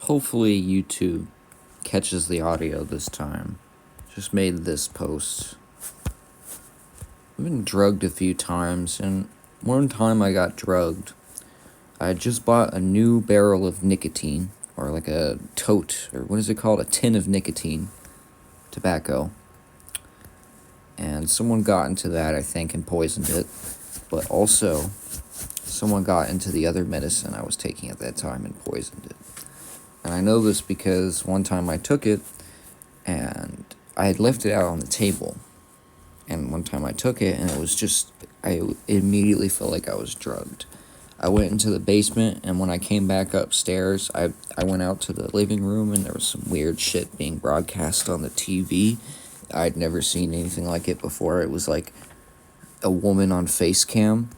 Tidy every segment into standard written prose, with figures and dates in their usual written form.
Hopefully YouTube catches the audio this time. Just made this post. I've been drugged a few times, and one time I got drugged. I had just bought a new barrel of nicotine, or like a tote, or what is it called? A tin of nicotine tobacco. And someone got into that, I think, and poisoned it. But also, someone got into the other medicine I was taking at that time and poisoned it. And I know this because one time I took it, and I had left it out on the table. And one time I took it, and it was just, I immediately felt like I was drugged. I went into the basement, and when I came back upstairs, I went out to the living room, and there was some weird shit being broadcast on the TV. I'd never seen anything like it before. It was like a woman on face cam.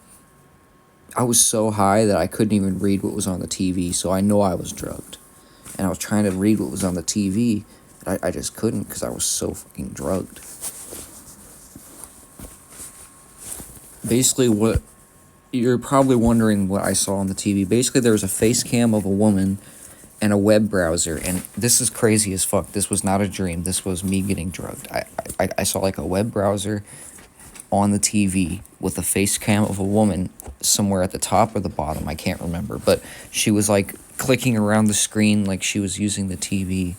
I was so high that I couldn't even read what was on the TV, so I know I was drugged. And I was trying to read what was on the TV, but I just couldn't because I was so fucking drugged. Basically, what you're probably wondering what I saw on the TV. Basically, there was a face cam of a woman and a web browser, and this is crazy as fuck. This was not a dream. This was me getting drugged. I saw like a web browser on the TV with a face cam of a woman somewhere at the top or the bottom. I can't remember, but she was like clicking around the screen like she was using the TV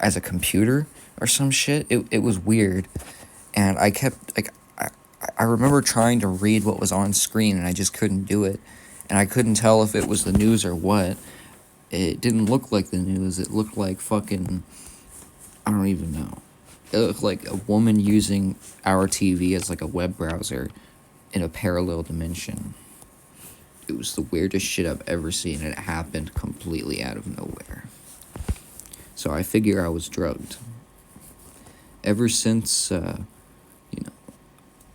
as a computer or some shit. It was weird, and I kept like. I remember trying to read what was on screen, and I just couldn't do it. And I couldn't tell if it was the news or what. It didn't look like the news. It looked like fucking... I don't even know. It looked like a woman using our TV as like a web browser in a parallel dimension. It was the weirdest shit I've ever seen, and it happened completely out of nowhere. So I figure I was drugged. Ever since...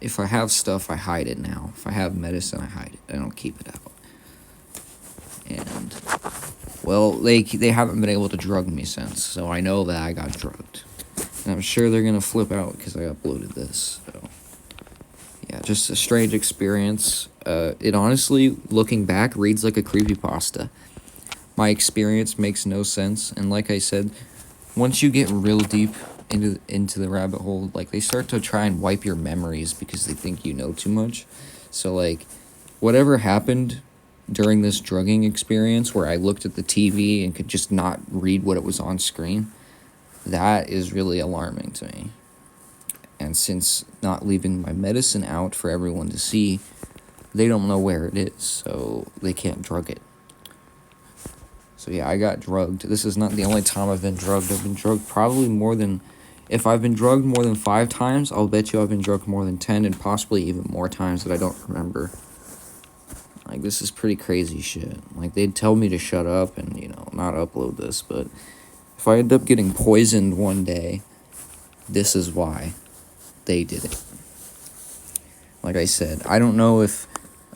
if I have stuff, I hide it now. If I have medicine, I hide it. I don't keep it out. And, well, they haven't been able to drug me since, so I know that I got drugged. And I'm sure they're going to flip out because I uploaded this. So, yeah, just a strange experience. It honestly, looking back, reads like a creepypasta. My experience makes no sense, and like I said, once you get real deep into the rabbit hole, like, they start to try and wipe your memories because they think you know too much. So, like, whatever happened during this drugging experience where I looked at the TV and could just not read what it was on screen, that is really alarming to me. And since not leaving my medicine out for everyone to see, they don't know where it is, so they can't drug it. So yeah, I got drugged. This is not the only time I've been drugged. I've been drugged probably more than... If I've been drugged more than 5 times, I'll bet you I've been drugged more than 10 and possibly even more times that I don't remember. Like, this is pretty crazy shit. Like, they'd tell me to shut up and, not upload this, but if I end up getting poisoned one day, this is why they did it. Like I said, I don't know if...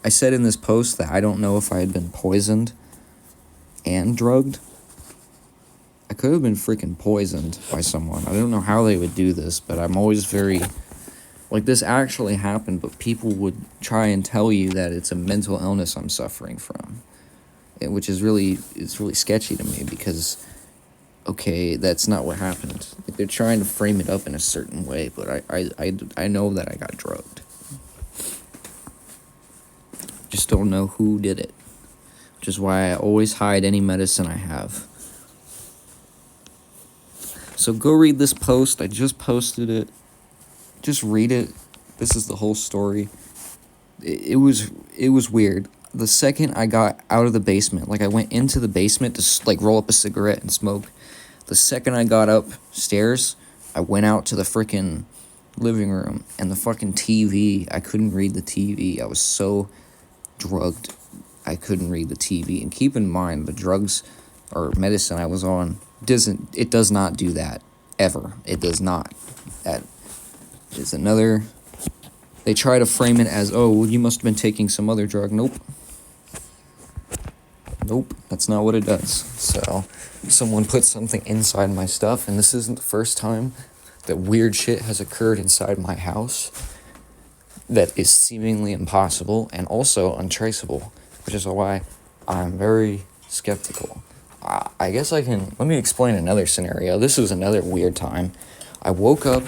I said in this post that I don't know if I had been poisoned and drugged. I could have been freaking poisoned by someone. I don't know how they would do this, but I'm always very... Like, this actually happened, but people would try and tell you that it's a mental illness I'm suffering from. Which is really... It's really sketchy to me because... Okay, that's not what happened. Like, they're trying to frame it up in a certain way, but I know that I got drugged. Just don't know who did it. Which is why I always hide any medicine I have. So go read this post. I just posted it. Just read it. This is the whole story. It was weird. The second I got out of the basement, like I went into the basement to like roll up a cigarette and smoke. The second I got upstairs, I went out to the freaking living room, and the fucking TV, I couldn't read the TV. I was so drugged, I couldn't read the TV. And keep in mind, the drugs or medicine I was on does not do that ever. It does not. That is another... They try to frame it as, oh, well, you must have been taking some other drug. Nope, that's not what it does. So, someone put something inside my stuff, and this isn't the first time that weird shit has occurred inside my house that is seemingly impossible and also untraceable, which is why I'm very skeptical. I I guess I can, let me explain another scenario. This was another weird time. I woke up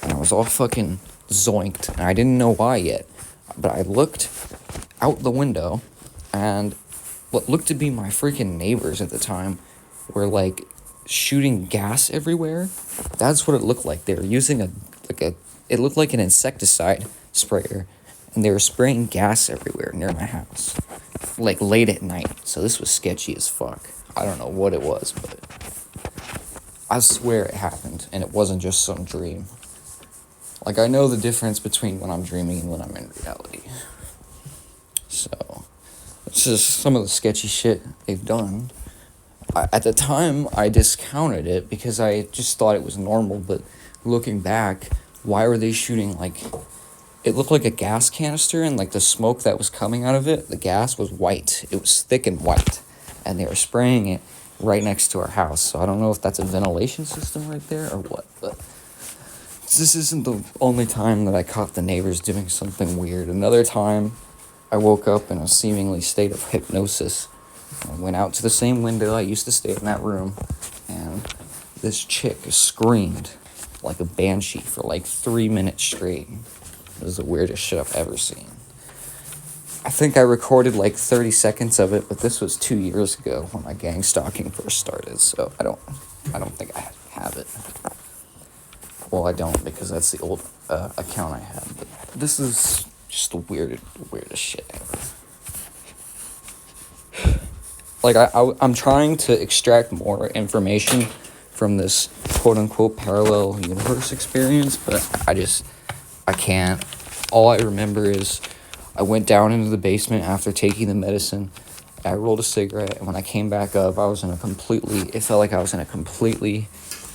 and I was all fucking zoinked, and I didn't know why yet. But I looked out the window, and what looked to be my freaking neighbors at the time were like shooting gas everywhere. That's what it looked like. They were using it looked like an insecticide sprayer, and they were spraying gas everywhere near my house, like late at night. So this was sketchy as fuck. I don't know what it was, but I swear it happened, and it wasn't just some dream. Like, I know the difference between when I'm dreaming and when I'm in reality. So, it's just some of the sketchy shit they've done. At the time, I discounted it because I just thought it was normal, but looking back, why were they shooting, like, it looked like a gas canister, and, like, the smoke that was coming out of it, the gas was white. It was thick and white, and they were spraying it right next to our house. So I don't know if that's a ventilation system right there or what, but this isn't the only time that I caught the neighbors doing something weird. Another time, I woke up in a seemingly state of hypnosis. I went out to the same window. I used to stay in that room, and this chick screamed like a banshee for like 3 minutes straight. It was the weirdest shit I've ever seen. I think I recorded like 30 seconds of it, but this was 2 years ago when my gang stalking first started, so I don't think I have it. Well, I don't, because that's the old account I had, but this is just the weirdest shit ever. Like, I'm trying to extract more information from this quote-unquote parallel universe experience, but I can't. All I remember is I went down into the basement after taking the medicine, I rolled a cigarette, and when I came back up, it felt like I was in a completely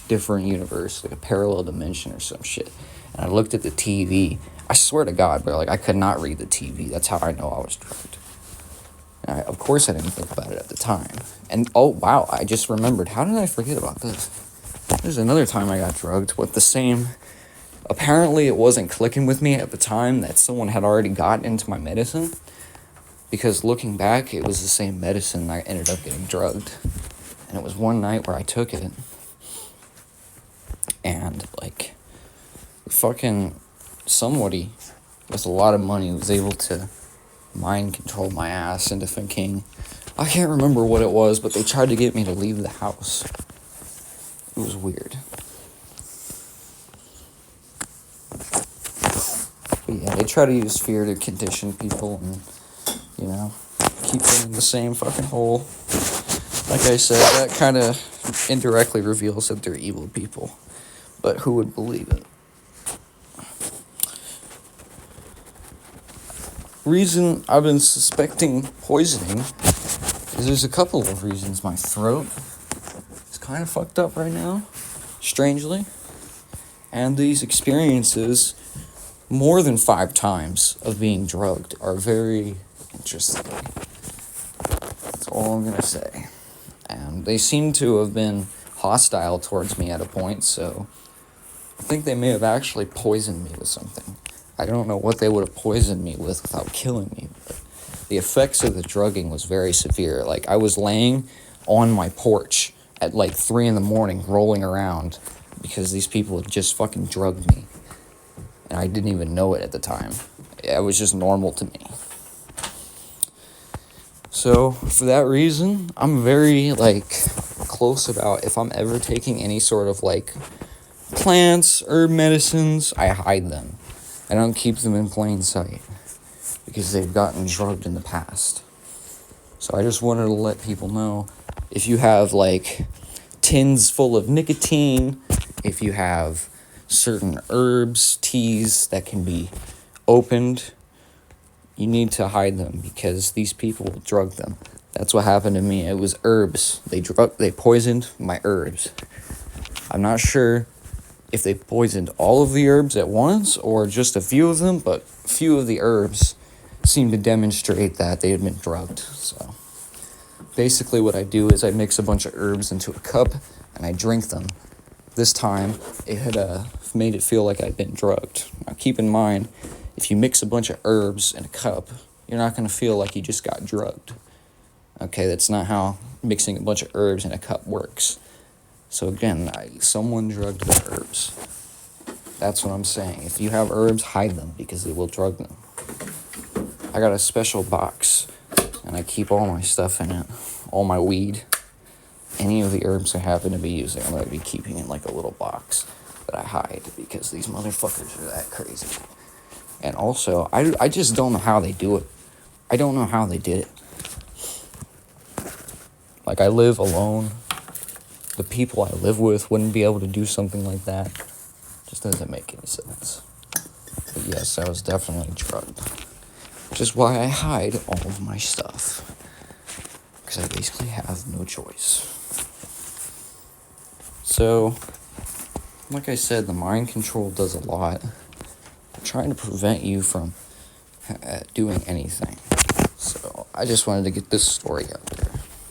different universe, like a parallel dimension or some shit. And I looked at the TV. I swear to God, bro, like, I could not read the TV. That's how I know I was drugged. And of course I didn't think about it at the time. And, oh, wow, I just remembered. How did I forget about this? There's another time I got drugged with the same... Apparently it wasn't clicking with me at the time that someone had already gotten into my medicine. Because looking back, it was the same medicine I ended up getting drugged. And it was one night where I took it. And, like, fucking somebody with a lot of money was able to mind control my ass into thinking, I can't remember what it was, but they tried to get me to leave the house. It was weird. But yeah, they try to use fear to condition people and, you know, keep them in the same fucking hole. Like I said, that kind of indirectly reveals that they're evil people. But who would believe it? Reason I've been suspecting poisoning is there's a couple of reasons. My throat is kind of fucked up right now, strangely. And these experiences, more than 5 times of being drugged, are very interesting. That's all I'm gonna say. And they seem to have been hostile towards me at a point, so I think they may have actually poisoned me with something. I don't know what they would have poisoned me with without killing me, but the effects of the drugging was very severe. Like, I was laying on my porch at like 3 a.m, rolling around because these people had just fucking drugged me. And I didn't even know it at the time. It was just normal to me. So, for that reason, I'm very, like, close about if I'm ever taking any sort of, like, plants, herb medicines, I hide them. I don't keep them in plain sight because they've gotten drugged in the past. So I just wanted to let people know, if you have, like, tins full of nicotine, if you have certain herbs, teas that can be opened, you need to hide them because these people drug them. That's what happened to me. It was herbs. They poisoned my herbs. I'm not sure if they poisoned all of the herbs at once or just a few of them, but few of the herbs seem to demonstrate that they had been drugged. So basically what I do is I mix a bunch of herbs into a cup and I drink them. This time it had made it feel like I'd been drugged. Now keep in mind, if you mix a bunch of herbs in a cup, you're not going to feel like you just got drugged. Okay, that's not how mixing a bunch of herbs in a cup works. So again, someone drugged the herbs. That's what I'm saying. If you have herbs, hide them because they will drug them. I got a special box, and I keep all my stuff in it, all my weed. Any of the herbs I happen to be using, I'm going to be keeping in like a little box that I hide because these motherfuckers are that crazy. And also, I just don't know how they do it. I don't know how they did it. Like, I live alone. The people I live with wouldn't be able to do something like that. Just doesn't make any sense. But yes, I was definitely drugged. Which is why I hide all of my stuff. Because I basically have no choice. So, like I said, the mind control does a lot. They're trying to prevent you from doing anything. So, I just wanted to get this story out there.